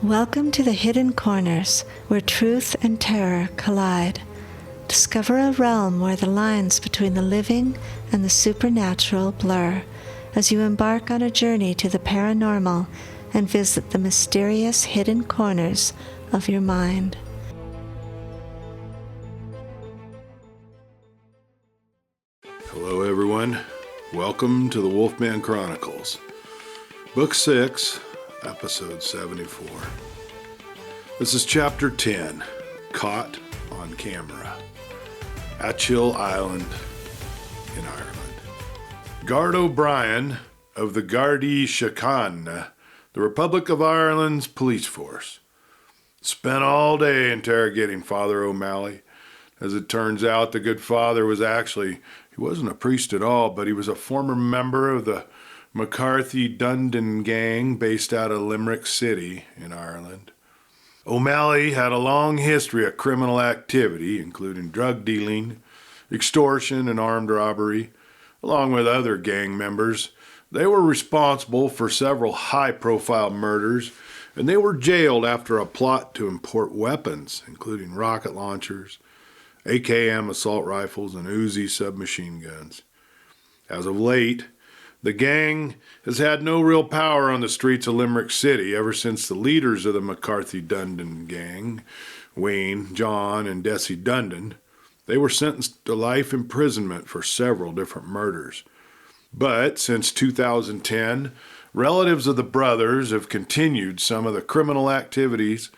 Welcome to the Hidden Corners, where truth and terror collide. Discover a realm where the lines between the living and the supernatural blur, as you embark on a journey to the paranormal and visit the mysterious hidden corners of your mind. Hello everyone, welcome to the Wolfman Chronicles, Book 6, Episode 74. This is Chapter 10, Caught on Camera, Achill Island in Ireland. Gard O'Brien of the Gardaí Síochána, the Republic of Ireland's police force, spent all day interrogating Father O'Malley. As it turns out, the good father he wasn't a priest at all, but he was a former member of the McCarthy-Dundon gang based out of Limerick City in Ireland. O'Malley had a long history of criminal activity, including drug dealing, extortion, and armed robbery, along with other gang members. They were responsible for several high-profile murders, and they were jailed after a plot to import weapons, including rocket launchers, AKM assault rifles, and Uzi submachine guns. As of late, the gang has had no real power on the streets of Limerick City ever since the leaders of the McCarthy-Dundon gang, Wayne, John, and Desi Dundon, they were sentenced to life imprisonment for several different murders. But since 2010, relatives of the brothers have continued some of the criminal activities,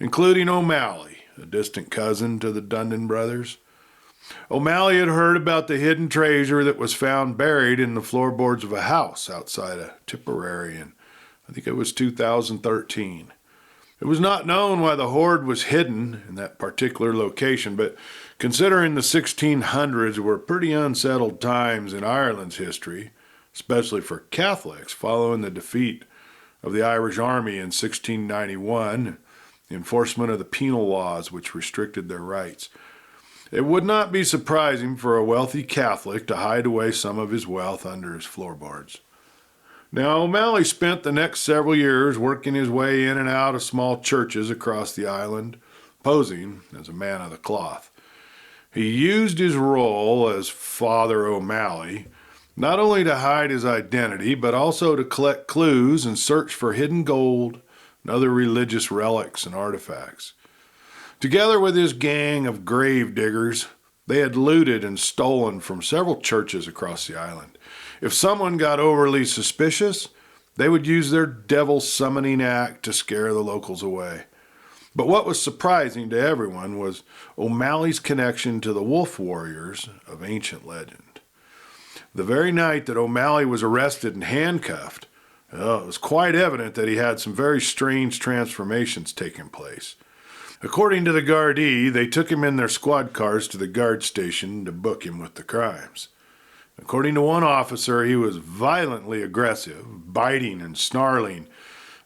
including O'Malley, a distant cousin to the Dundon brothers. O'Malley had heard about the hidden treasure that was found buried in the floorboards of a house outside of Tipperary in, I think it was 2013. It was not known why the hoard was hidden in that particular location, but considering the 1600s were pretty unsettled times in Ireland's history, especially for Catholics following the defeat of the Irish Army in 1691, the enforcement of the penal laws which restricted their rights, it would not be surprising for a wealthy Catholic to hide away some of his wealth under his floorboards. Now, O'Malley spent the next several years working his way in and out of small churches across the island, posing as a man of the cloth. He used his role as Father O'Malley not only to hide his identity, but also to collect clues and search for hidden gold and other religious relics and artifacts. Together with his gang of grave diggers, they had looted and stolen from several churches across the island. If someone got overly suspicious, they would use their devil summoning act to scare the locals away. But what was surprising to everyone was O'Malley's connection to the wolf warriors of ancient legend. The very night that O'Malley was arrested and handcuffed, it was quite evident that he had some very strange transformations taking place. According to the Gardaí, they took him in their squad cars to the guard station to book him with the crimes. According to one officer, he was violently aggressive, biting and snarling,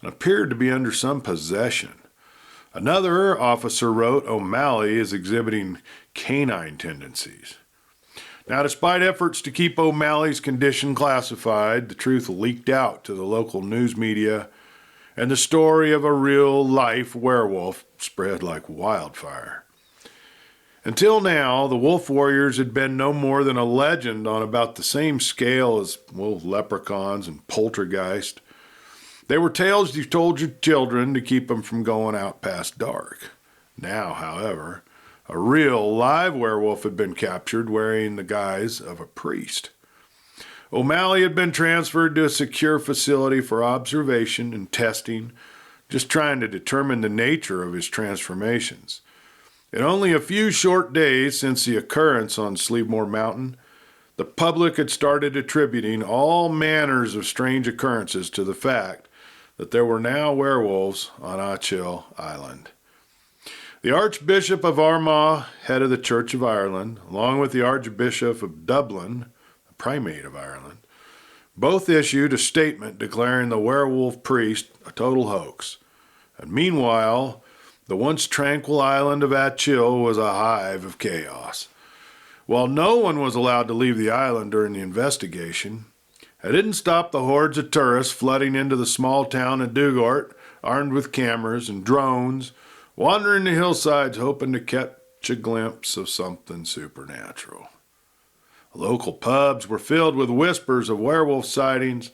and appeared to be under some possession. Another officer wrote O'Malley is exhibiting canine tendencies. Now, despite efforts to keep O'Malley's condition classified, the truth leaked out to the local news media, and the story of a real-life werewolf spread like wildfire. Until now, the wolf warriors had been no more than a legend on about the same scale as, leprechauns and poltergeist. They were tales you told your children to keep them from going out past dark. Now, however, a real live werewolf had been captured wearing the guise of a priest. O'Malley had been transferred to a secure facility for observation and testing, just trying to determine the nature of his transformations. In only a few short days since the occurrence on Slievemore Mountain, the public had started attributing all manners of strange occurrences to the fact that there were now werewolves on Achill Island. The Archbishop of Armagh, head of the Church of Ireland, along with the Archbishop of Dublin, the Primate of Ireland, both issued a statement declaring the werewolf priest a total hoax. And meanwhile, the once tranquil island of Achill was a hive of chaos. While no one was allowed to leave the island during the investigation, it didn't stop the hordes of tourists flooding into the small town of Dugort armed with cameras and drones, wandering the hillsides hoping to catch a glimpse of something supernatural. Local pubs were filled with whispers of werewolf sightings,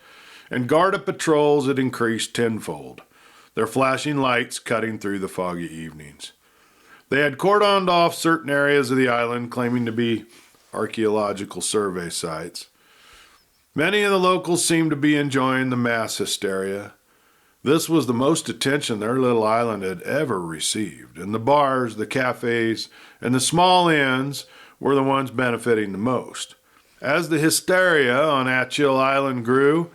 and Garda patrols had increased tenfold, their flashing lights cutting through the foggy evenings. They had cordoned off certain areas of the island claiming to be archaeological survey sites. Many of the locals seemed to be enjoying the mass hysteria. This was the most attention their little island had ever received, and the bars, the cafes, and the small inns were the ones benefiting the most. As the hysteria on Atchill Island grew,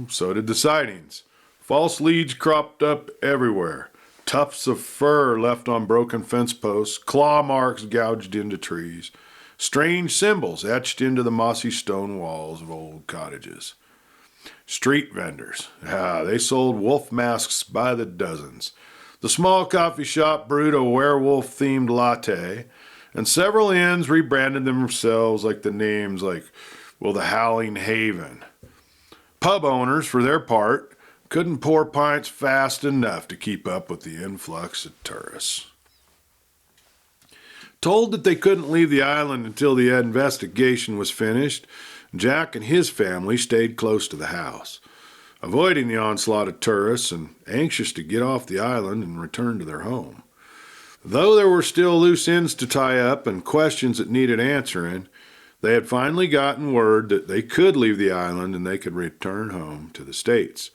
so did the sightings. False leads cropped up everywhere. Tufts of fur left on broken fence posts, claw marks gouged into trees, strange symbols etched into the mossy stone walls of old cottages. Street vendors, they sold wolf masks by the dozens. The small coffee shop brewed a werewolf-themed latte, and several inns rebranded themselves like the Howling Haven. Pub owners, for their part, couldn't pour pints fast enough to keep up with the influx of tourists. Told that they couldn't leave the island until the investigation was finished, Jack and his family stayed close to the house, avoiding the onslaught of tourists and anxious to get off the island and return to their home. Though there were still loose ends to tie up and questions that needed answering, they had finally gotten word that they could leave the island and they could return home to the States.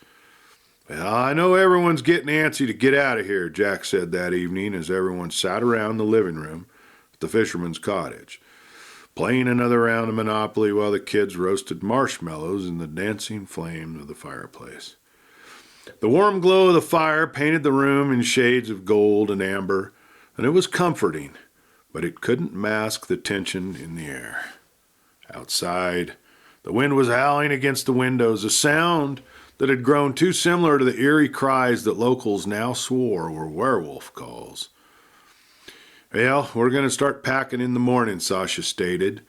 "Well, I know everyone's getting antsy to get out of here," Jack said that evening as everyone sat around the living room at the fisherman's cottage, playing another round of Monopoly while the kids roasted marshmallows in the dancing flames of the fireplace. The warm glow of the fire painted the room in shades of gold and amber, and it was comforting, but it couldn't mask the tension in the air. Outside, the wind was howling against the windows, a sound that had grown too similar to the eerie cries that locals now swore were werewolf calls. "Well, we're going to start packing in the morning," Sasha stated.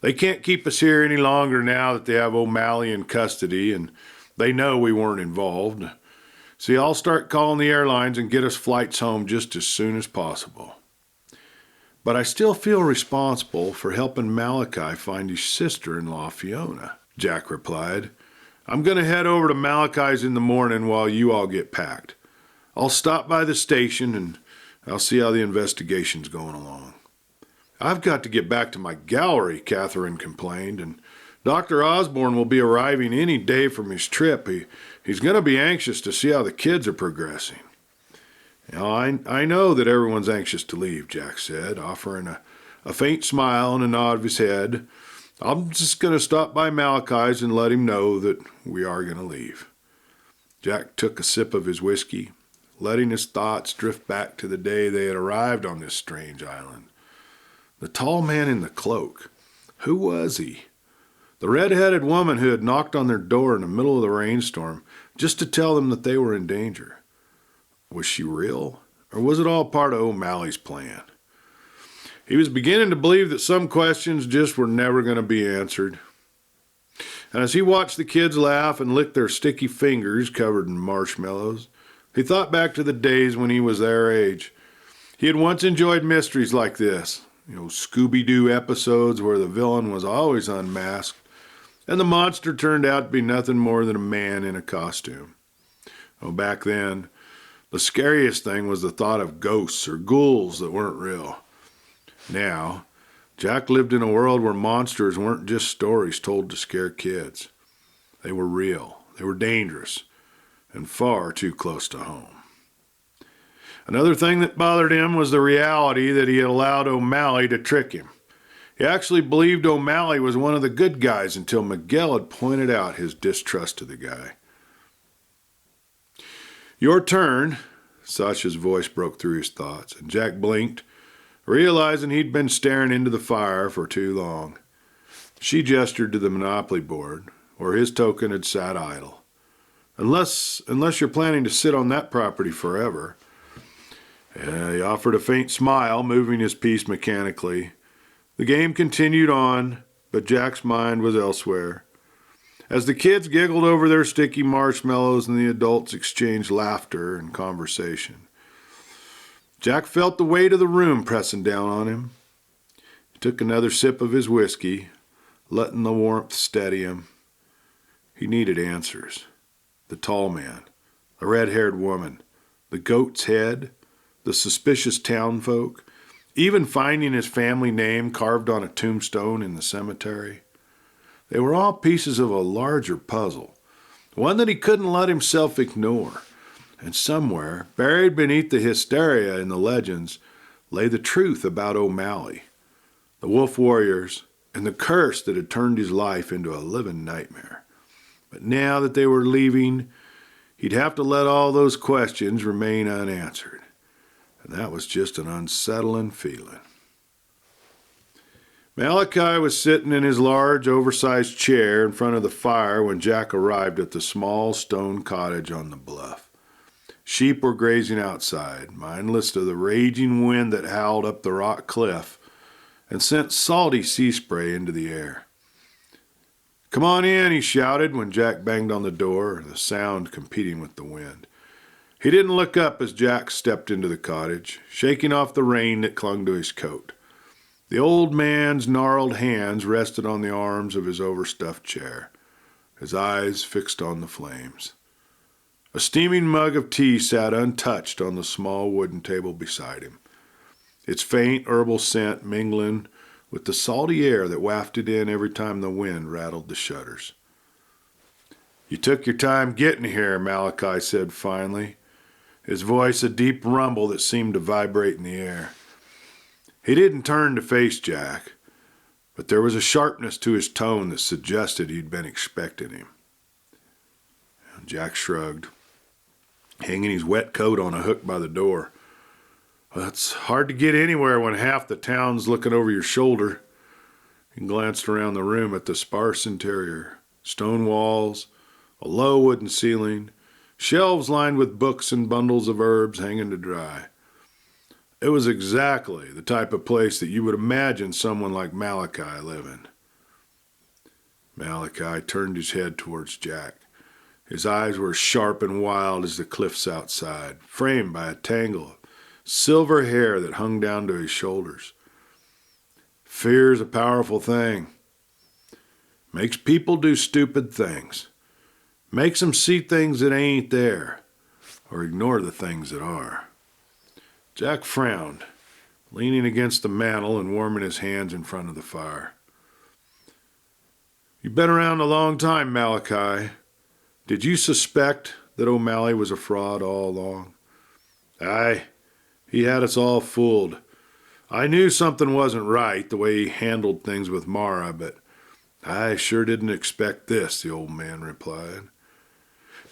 "They can't keep us here any longer now that they have O'Malley in custody, and they know we weren't involved. See, I'll start calling the airlines and get us flights home just as soon as possible." "But I still feel responsible for helping Malachi find his sister-in-law, Fiona," Jack replied. "I'm going to head over to Malachi's in the morning while you all get packed. I'll stop by the station and I'll see how the investigation's going along." "I've got to get back to my gallery," Catherine complained, "and Dr. Osborne will be arriving any day from his trip. He's going to be anxious to see how the kids are progressing." I know that everyone's anxious to leave," Jack said, offering a faint smile and a nod of his head. "I'm just going to stop by Malachi's and let him know that we are going to leave." Jack took a sip of his whiskey, letting his thoughts drift back to the day they had arrived on this strange island. The tall man in the cloak. Who was he? The red-headed woman who had knocked on their door in the middle of the rainstorm just to tell them that they were in danger. Was she real, or was it all part of O'Malley's plan? He was beginning to believe that some questions just were never going to be answered. And as he watched the kids laugh and lick their sticky fingers covered in marshmallows, he thought back to the days when he was their age. He had once enjoyed mysteries like this, Scooby-Doo episodes where the villain was always unmasked, and the monster turned out to be nothing more than a man in a costume. Back then, the scariest thing was the thought of ghosts or ghouls that weren't real. Now, Jack lived in a world where monsters weren't just stories told to scare kids. They were real, they were dangerous, and far too close to home. Another thing that bothered him was the reality that he had allowed O'Malley to trick him. He actually believed O'Malley was one of the good guys until Miguel had pointed out his distrust of the guy. "Your turn," Sasha's voice broke through his thoughts, and Jack blinked, realizing he'd been staring into the fire for too long. She gestured to the Monopoly board, where his token had sat idle. Unless you're planning to sit on that property forever." He offered a faint smile, moving his piece mechanically. The game continued on, but Jack's mind was elsewhere. As the kids giggled over their sticky marshmallows and the adults exchanged laughter and conversation, Jack felt the weight of the room pressing down on him. He took another sip of his whiskey, letting the warmth steady him. He needed answers. The tall man, the red-haired woman, the goat's head, the suspicious townfolk, even finding his family name carved on a tombstone in the cemetery. They were all pieces of a larger puzzle, one that he couldn't let himself ignore. And somewhere, buried beneath the hysteria in the legends, lay the truth about O'Malley, the wolf warriors, and the curse that had turned his life into a living nightmare. But now that they were leaving, he'd have to let all those questions remain unanswered. And that was just an unsettling feeling. Malachi was sitting in his large, oversized chair in front of the fire when Jack arrived at the small stone cottage on the bluff. Sheep were grazing outside, mindless of the raging wind that howled up the rock cliff and sent salty sea spray into the air. "Come on in," he shouted when Jack banged on the door, the sound competing with the wind. He didn't look up as Jack stepped into the cottage, shaking off the rain that clung to his coat. The old man's gnarled hands rested on the arms of his overstuffed chair, his eyes fixed on the flames. A steaming mug of tea sat untouched on the small wooden table beside him, its faint herbal scent mingling with the salty air that wafted in every time the wind rattled the shutters. "You took your time getting here," Malachi said finally, his voice a deep rumble that seemed to vibrate in the air. He didn't turn to face Jack, but there was a sharpness to his tone that suggested he'd been expecting him. Jack shrugged, hanging his wet coat on a hook by the door. "Well, it's hard to get anywhere when half the town's looking over your shoulder." He glanced around the room at the sparse interior, stone walls, a low wooden ceiling, shelves lined with books and bundles of herbs hanging to dry. It was exactly the type of place that you would imagine someone like Malachi living. Malachi turned his head towards Jack. His eyes were sharp and wild as the cliffs outside, framed by a tangle of silver hair that hung down to his shoulders. "Fear's a powerful thing. Makes people do stupid things. Makes them see things that ain't there, or ignore the things that are." Jack frowned, leaning against the mantel and warming his hands in front of the fire. "You've been around a long time, Malachi. Did you suspect that O'Malley was a fraud all along?" "Aye, he had us all fooled. I knew something wasn't right, the way he handled things with Mara, but I sure didn't expect this," the old man replied.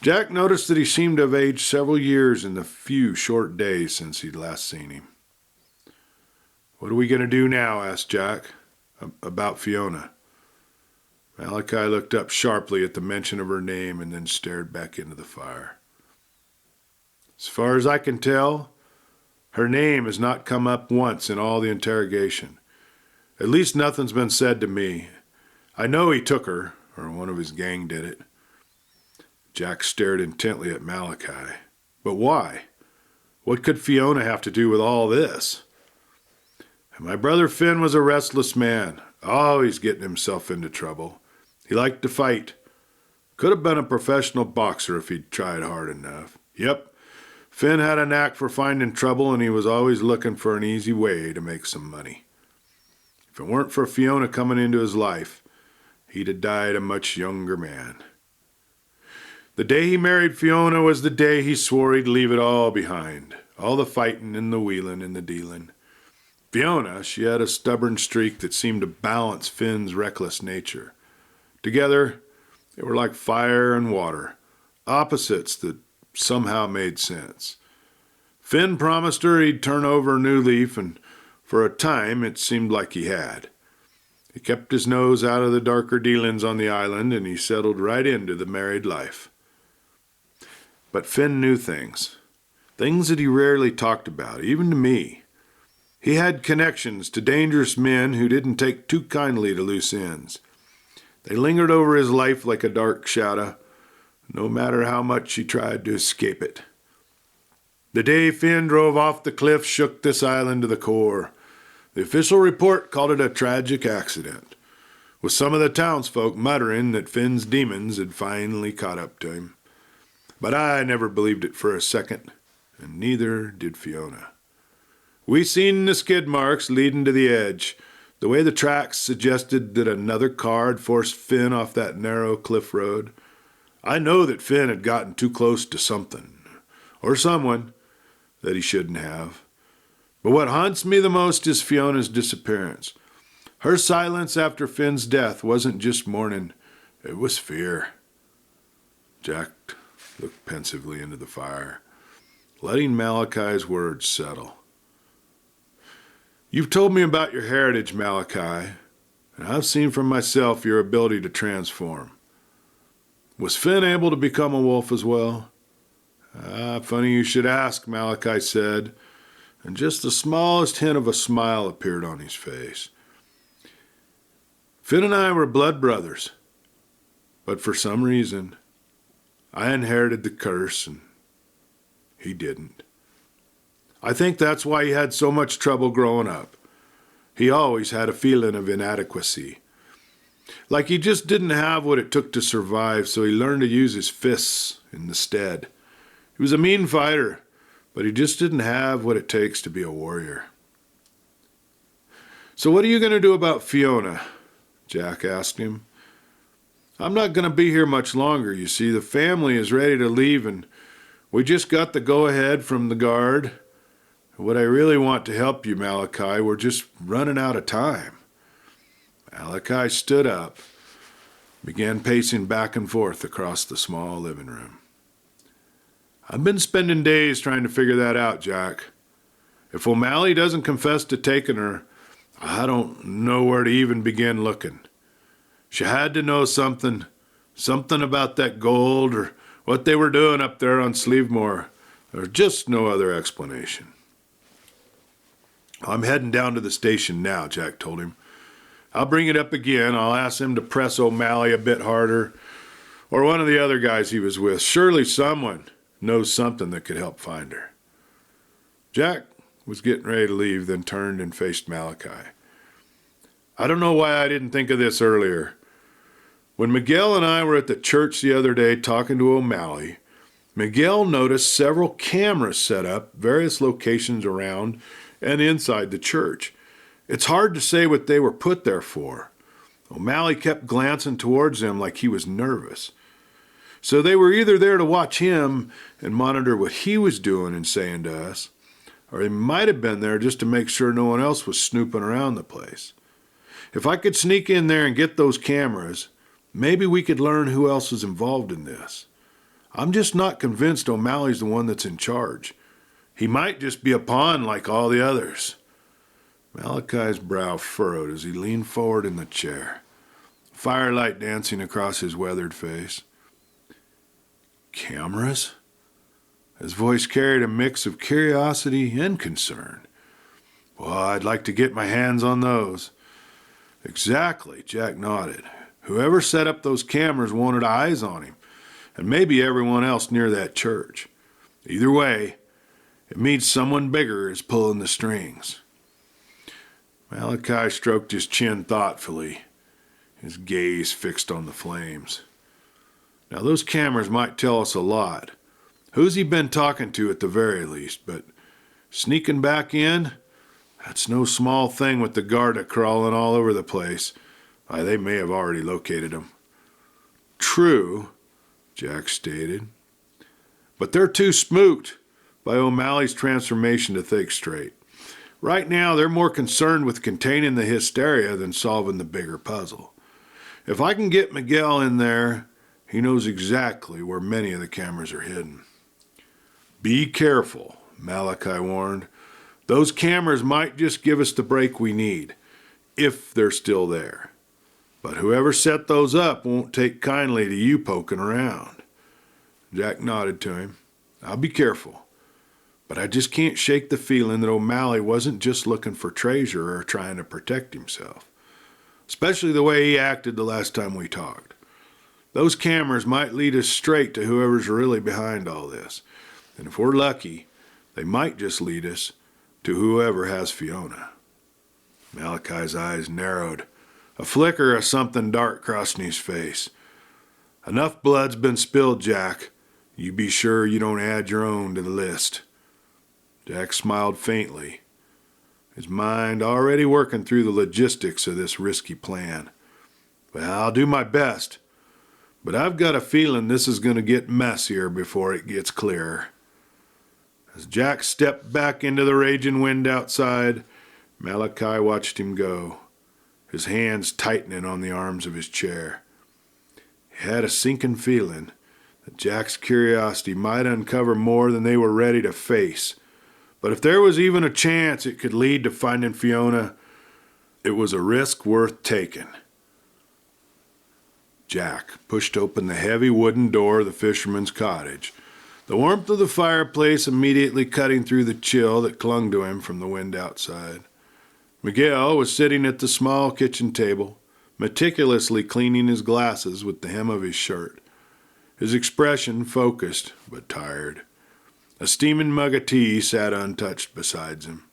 Jack noticed that he seemed to have aged several years in the few short days since he'd last seen him. "What are we going to do now?" asked Jack. "About Fiona." Malachi looked up sharply at the mention of her name and then stared back into the fire. "As far as I can tell, her name has not come up once in all the interrogation. At least nothing's been said to me. I know he took her, or one of his gang did it." Jack stared intently at Malachi. "But why? What could Fiona have to do with all this?" "My brother Finn was a restless man, always getting himself into trouble. He liked to fight. Could have been a professional boxer if he'd tried hard enough. Yep, Finn had a knack for finding trouble, and he was always looking for an easy way to make some money. If it weren't for Fiona coming into his life, he'd have died a much younger man. The day he married Fiona was the day he swore he'd leave it all behind, all the fighting and the wheeling and the dealing. Fiona, she had a stubborn streak that seemed to balance Finn's reckless nature. Together, they were like fire and water, opposites that somehow made sense. Finn promised her he'd turn over a new leaf, and for a time it seemed like he had. He kept his nose out of the darker dealings on the island, and he settled right into the married life. But Finn knew things that he rarely talked about, even to me. He had connections to dangerous men who didn't take too kindly to loose ends. They lingered over his life like a dark shadow, no matter how much he tried to escape it. The day Finn drove off the cliff shook this island to the core. The official report called it a tragic accident, with some of the townsfolk muttering that Finn's demons had finally caught up to him. But I never believed it for a second, and neither did Fiona. We seen the skid marks leading to the edge, the way the tracks suggested that another car had forced Finn off that narrow cliff road. I know that Finn had gotten too close to something, or someone, that he shouldn't have. But what haunts me the most is Fiona's disappearance. Her silence after Finn's death wasn't just mourning, it was fear. Jack looked pensively into the fire, letting Malachi's words settle. You've told me about your heritage, Malachi, and I've seen for myself your ability to transform. Was Finn able to become a wolf as well? Funny you should ask, Malachi said, and just the smallest hint of a smile appeared on his face. Finn and I were blood brothers, but for some reason, I inherited the curse and he didn't. I think that's why he had so much trouble growing up. He always had a feeling of inadequacy. Like he just didn't have what it took to survive, so he learned to use his fists instead. He was a mean fighter, but he just didn't have what it takes to be a warrior. So what are you going to do about Fiona? Jack asked him. I'm not going to be here much longer, you see. The family is ready to leave, and we just got the go-ahead from the guard. What I really want to help you, Malachi, we're just running out of time. Malachi stood up, began pacing back and forth across the small living room. I've been spending days trying to figure that out, Jack. If O'Malley doesn't confess to taking her, I don't know where to even begin looking. She had to know something about that gold or what they were doing up there on Sleevemore. There's just no other explanation. I'm heading down to the station now, Jack told him. I'll bring it up again. I'll ask him to press O'Malley a bit harder, or one of the other guys he was with. Surely someone knows something that could help find her. Jack was getting ready to leave, then turned and faced Malachi. I don't know why I didn't think of this earlier. When Miguel and I were at the church the other day talking to O'Malley, Miguel noticed several cameras set up, various locations around and inside the church. It's hard to say what they were put there for. O'Malley kept glancing towards them like he was nervous. So they were either there to watch him and monitor what he was doing and saying to us, or they might have been there just to make sure no one else was snooping around the place. If I could sneak in there and get those cameras, maybe we could learn who else is involved in this. I'm just not convinced O'Malley's the one that's in charge. He might just be a pawn like all the others. Malachi's brow furrowed as he leaned forward in the chair, firelight dancing across his weathered face. Cameras? His voice carried a mix of curiosity and concern. Well, I'd like to get my hands on those. Exactly, Jack nodded. Whoever set up those cameras wanted eyes on him, and maybe everyone else near that church. Either way, it means someone bigger is pulling the strings. Malachi stroked his chin thoughtfully, his gaze fixed on the flames. Now, those cameras might tell us a lot. Who's he been talking to at the very least? But sneaking back in? That's no small thing with the guard crawling all over the place. Why, they may have already located him. True, Jack stated. But they're too spooked by O'Malley's transformation to think straight. Right now, they're more concerned with containing the hysteria than solving the bigger puzzle. If I can get Miguel in there, he knows exactly where many of the cameras are hidden. Be careful, Malachi warned. Those cameras might just give us the break we need, if they're still there. But whoever set those up won't take kindly to you poking around. Jack nodded to him. I'll be careful. But I just can't shake the feeling that O'Malley wasn't just looking for treasure or trying to protect himself. especially the way he acted the last time we talked. Those cameras might lead us straight to whoever's really behind all this. And if we're lucky, they might just lead us to whoever has Fiona. Malachi's eyes narrowed. A flicker of something dark crossed his face. Enough blood's been spilled, Jack. You be sure you don't add your own to the list. Jack smiled faintly, his mind already working through the logistics of this risky plan. Well, I'll do my best, but I've got a feeling this is going to get messier before it gets clearer. As Jack stepped back into the raging wind outside, Malachi watched him go, his hands tightening on the arms of his chair. He had a sinking feeling that Jack's curiosity might uncover more than they were ready to face. But if there was even a chance it could lead to finding Fiona, it was a risk worth taking. Jack pushed open the heavy wooden door of the fisherman's cottage, the warmth of the fireplace immediately cutting through the chill that clung to him from the wind outside. Miguel was sitting at the small kitchen table, meticulously cleaning his glasses with the hem of his shirt, his expression focused but tired. A steaming mug of tea sat untouched beside him.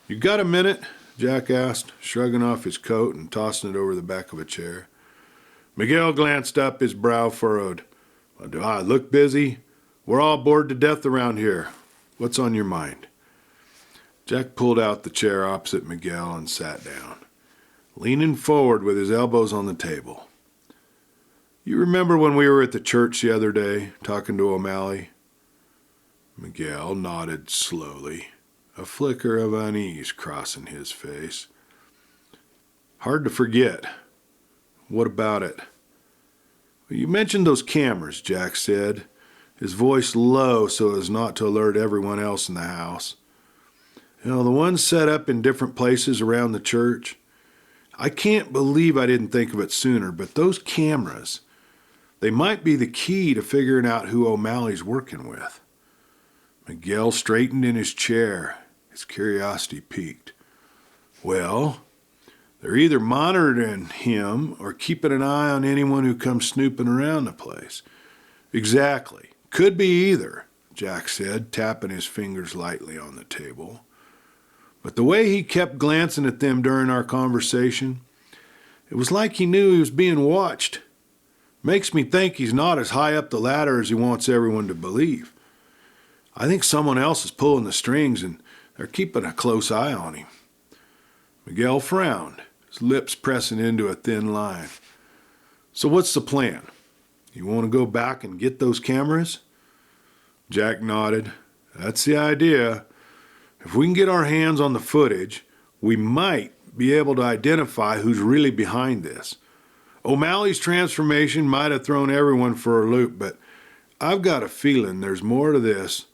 "You got a minute?" Jack asked, shrugging off his coat and tossing it over the back of a chair. Miguel glanced up, his brow furrowed. "Well, do I look busy? We're all bored to death around here. What's on your mind?" Jack pulled out the chair opposite Miguel and sat down, leaning forward with his elbows on the table. "You remember when we were at the church the other day, talking to O'Malley?" Miguel nodded slowly, a flicker of unease crossing his face. "Hard to forget. What about it?" "You mentioned those cameras," Jack said, his voice low so as not to alert everyone else in the house. "You know, the ones set up in different places around the church. I can't believe I didn't think of it sooner, but those cameras, they might be the key to figuring out who O'Malley's working with." Miguel straightened in his chair, his curiosity piqued. "Well, they're either monitoring him or keeping an eye on anyone who comes snooping around the place." "Exactly. Could be either," Jack said, tapping his fingers lightly on the table. "But the way he kept glancing at them during our conversation, it was like he knew he was being watched. Makes me think he's not as high up the ladder as he wants everyone to believe. I think someone else is pulling the strings and they're keeping a close eye on him." Miguel frowned, his lips pressing into a thin line. "So what's the plan? You want to go back and get those cameras?" Jack nodded. "That's the idea. If we can get our hands on the footage, we might be able to identify who's really behind this. O'Malley's transformation might have thrown everyone for a loop, but I've got a feeling there's more to this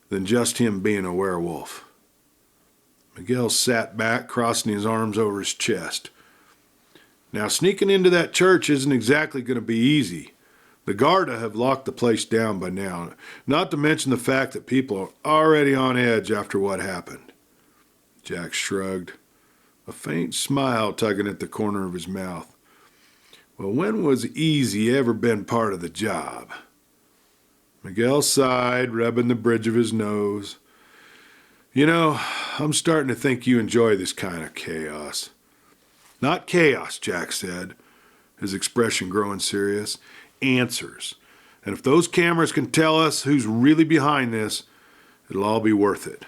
than just him being a werewolf." Miguel sat back, crossing his arms over his chest. "Now, sneaking into that church isn't exactly going to be easy. The Garda have locked the place down by now, not to mention the fact that people are already on edge after what happened." Jack shrugged, a faint smile tugging at the corner of his mouth. "Well, when was easy ever been part of the job?" Miguel sighed, rubbing the bridge of his nose. "You know, I'm starting to think you enjoy this kind of chaos." "Not chaos," Jack said, his expression growing serious. "Answers. And if those cameras can tell us who's really behind this, it'll all be worth it."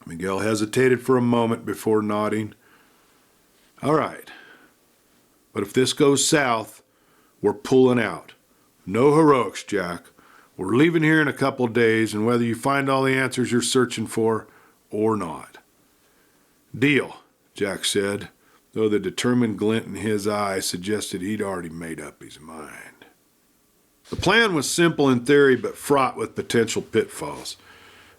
Miguel hesitated for a moment before nodding. "All right. But if this goes south, we're pulling out. No heroics, Jack. We're leaving here in a couple of days, and whether you find all the answers you're searching for or not." "Deal," Jack said, though the determined glint in his eye suggested he'd already made up his mind. The plan was simple in theory, but fraught with potential pitfalls.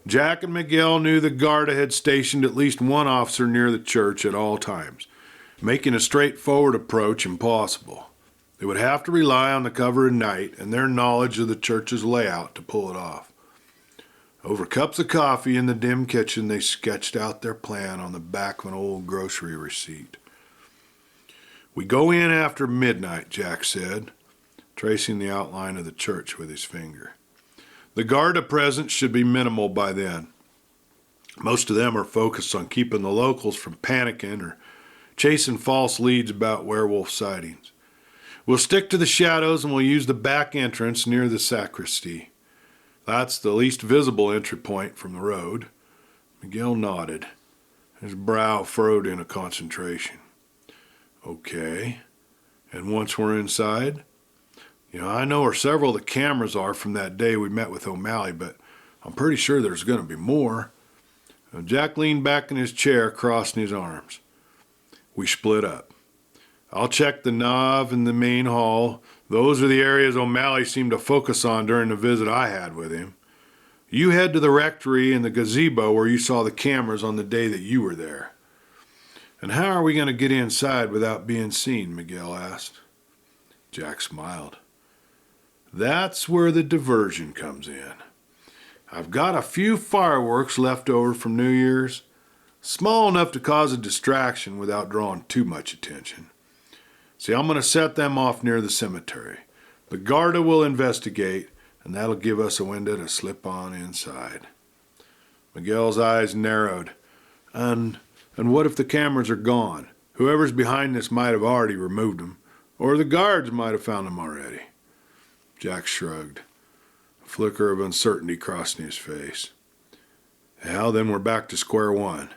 Jack and Miguel knew the Garda had stationed at least one officer near the church at all times, making a straightforward approach impossible. They would have to rely on the cover of night and their knowledge of the church's layout to pull it off. Over cups of coffee in the dim kitchen, they sketched out their plan on the back of an old grocery receipt. "We go in after midnight," Jack said, tracing the outline of the church with his finger. "The Garda presence should be minimal by then. Most of them are focused on keeping the locals from panicking or chasing false leads about werewolf sightings. We'll stick to the shadows and we'll use the back entrance near the sacristy. That's the least visible entry point from the road." Miguel nodded, his brow furrowed in a concentration. "Okay. And once we're inside? I know where several of the cameras are from that day we met with O'Malley, but I'm pretty sure there's going to be more." Jack leaned back in his chair, crossing his arms. "We split up. I'll check the Nav and the main hall. Those are the areas O'Malley seemed to focus on during the visit I had with him. You head to the rectory and the gazebo where you saw the cameras on the day that you were there." "And how are we going to get inside without being seen?" Miguel asked. Jack smiled. "That's where the diversion comes in. I've got a few fireworks left over from New Year's, small enough to cause a distraction without drawing too much attention. See, I'm going to set them off near the cemetery. The Garda will investigate, and that'll give us a window to slip on inside." Miguel's eyes narrowed. And what if the cameras are gone? Whoever's behind this might have already removed them, or the guards might have found them already." Jack shrugged, a flicker of uncertainty crossing his face. "Well, then we're back to square one.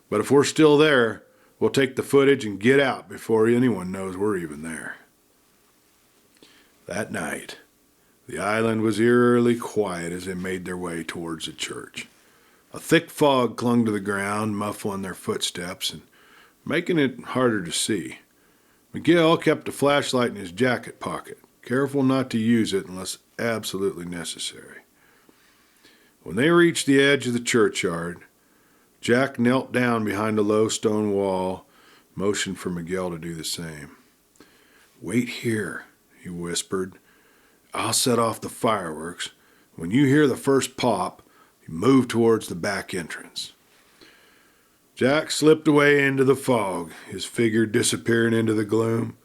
But if we're still there, we'll take the footage and get out before anyone knows we're even there." That night, the island was eerily quiet as they made their way towards the church. A thick fog clung to the ground, muffling their footsteps and making it harder to see. Miguel kept a flashlight in his jacket pocket, careful not to use it unless absolutely necessary. When they reached the edge of the churchyard, Jack knelt down behind a low stone wall, motioned for Miguel to do the same. "Wait here," he whispered. "I'll set off the fireworks. When you hear the first pop, you move towards the back entrance." Jack slipped away into the fog, his figure disappearing into the gloom.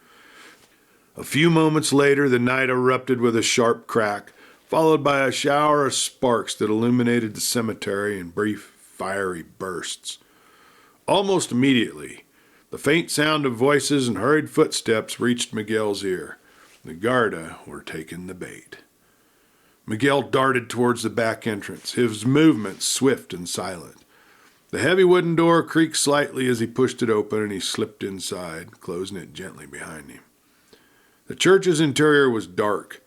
A few moments later, the night erupted with a sharp crack, followed by a shower of sparks that illuminated the cemetery in brief, fiery bursts. Almost immediately, the faint sound of voices and hurried footsteps reached Miguel's ear. The Garda were taking the bait. Miguel darted towards the back entrance, his movements swift and silent. The heavy wooden door creaked slightly as he pushed it open, and he slipped inside, closing it gently behind him. The church's interior was dark,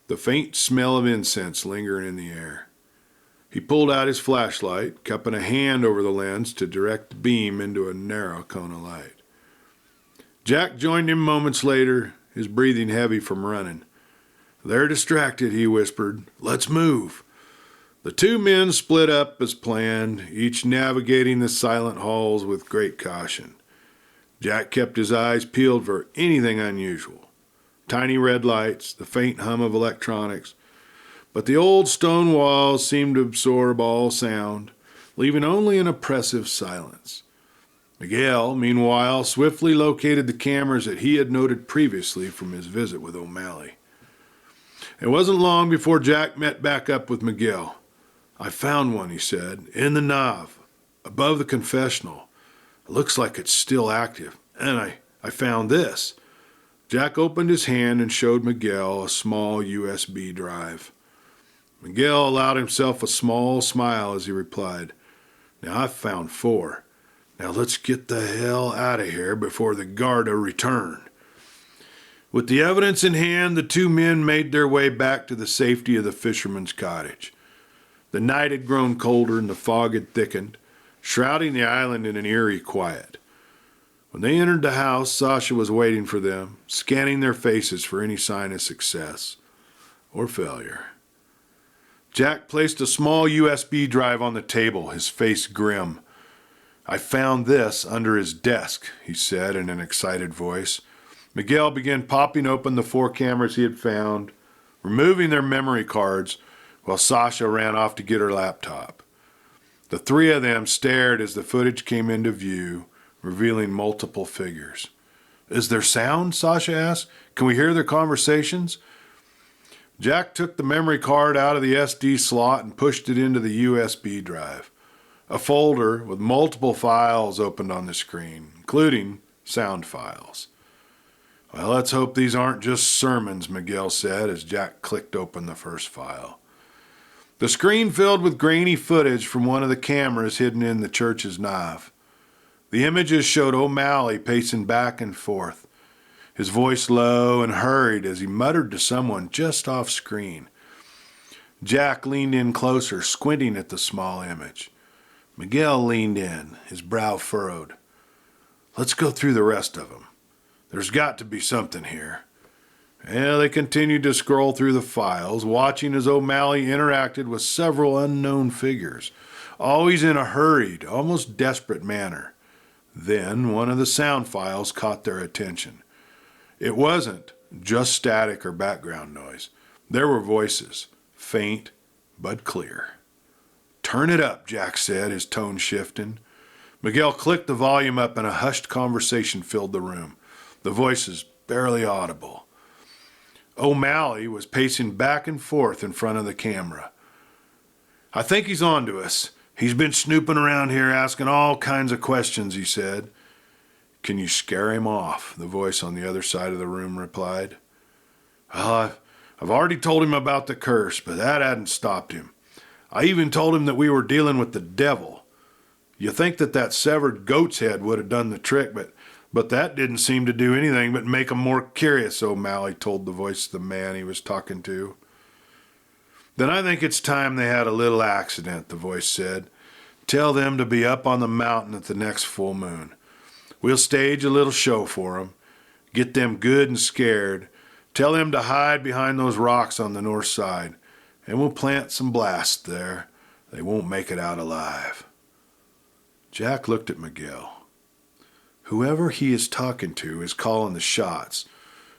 the faint smell of incense lingering in the air. He pulled out his flashlight, cupping a hand over the lens to direct the beam into a narrow cone of light. Jack joined him moments later, his breathing heavy from running. "They're distracted," he whispered. "Let's move." The two men split up as planned, each navigating the silent halls with great caution. Jack kept his eyes peeled for anything unusual. Tiny red lights, the faint hum of electronics. But the old stone walls seemed to absorb all sound, leaving only an oppressive silence. Miguel, meanwhile, swiftly located the cameras that he had noted previously from his visit with O'Malley. It wasn't long before Jack met back up with Miguel. "I found one," he said, "in the Nav, above the confessional. It looks like it's still active. And I found this." Jack opened his hand and showed Miguel a small USB drive. Miguel allowed himself a small smile as he replied, "Now I've found 4. Now let's get the hell out of here before the Garda return." With the evidence in hand, the two men made their way back to the safety of the fisherman's cottage. The night had grown colder and the fog had thickened, shrouding the island in an eerie quiet. When they entered the house, Sasha was waiting for them, scanning their faces for any sign of success or failure. Jack placed a small USB drive on the table, his face grim. "I found this under his desk," he said in an excited voice. Miguel began popping open the 4 cameras he had found, removing their memory cards, while Sasha ran off to get her laptop. The 3 of them stared as the footage came into view, revealing multiple figures. Is there sound? Sasha asked. Can we hear their conversations? Jack took the memory card out of the SD slot and pushed it into the USB drive. A folder with multiple files opened on the screen, including sound files. Well, let's hope these aren't just sermons, Miguel said as Jack clicked open the first file. The screen filled with grainy footage from one of the cameras hidden in the church's nave. The images showed O'Malley pacing back and forth, his voice low and hurried as he muttered to someone just off screen. Jack leaned in closer, squinting at the small image. Miguel leaned in, his brow furrowed. Let's go through the rest of them. There's got to be something here. And they continued to scroll through the files, watching as O'Malley interacted with several unknown figures, always in a hurried, almost desperate manner. Then one of the sound files caught their attention. It wasn't just static or background noise. There were voices, faint but clear. Turn it up, Jack said, his tone shifting. Miguel clicked the volume up and a hushed conversation filled the room, the voices barely audible. O'Malley was pacing back and forth in front of the camera. I think he's on to us. He's been snooping around here asking all kinds of questions, he said. Can you scare him off? The voice on the other side of the room replied. Well, I've already told him about the curse, but that hadn't stopped him. I even told him that we were dealing with the devil. You think that severed goat's head would have done the trick, but that didn't seem to do anything but make him more curious, O'Malley told the voice of the man he was talking to. Then I think it's time they had a little accident, the voice said. Tell them to be up on the mountain at the next full moon. We'll stage a little show for them, get them good and scared, tell them to hide behind those rocks on the north side, and we'll plant some blasts there. They won't make it out alive. Jack looked at Miguel. Whoever he is talking to is calling the shots,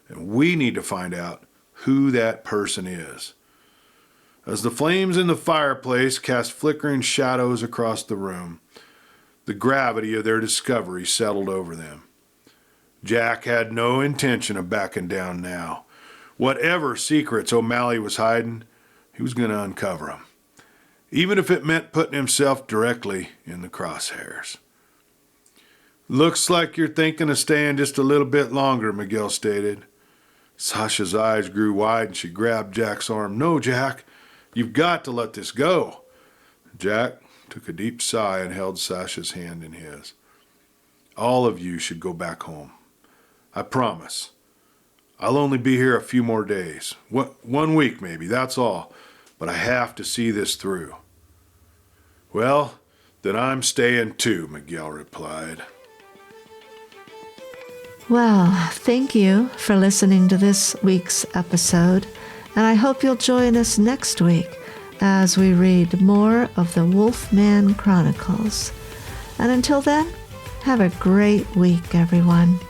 and we need to find out who that person is. As the flames in the fireplace cast flickering shadows across the room, the gravity of their discovery settled over them. Jack had no intention of backing down now. Whatever secrets O'Malley was hiding, he was going to uncover them, even if it meant putting himself directly in the crosshairs. Looks like you're thinking of staying just a little bit longer, Miguel stated. Sasha's eyes grew wide and she grabbed Jack's arm. No, Jack, you've got to let this go. Jack took a deep sigh and held Sasha's hand in his. All of you should go back home. I promise. I'll only be here a few more days. 1 week maybe, that's all. But I have to see this through. Well, then I'm staying too, Miguel replied. Well, thank you for listening to this week's episode, and I hope you'll join us next week as we read more of the Wolfman Chronicles. And until then, have a great week, everyone.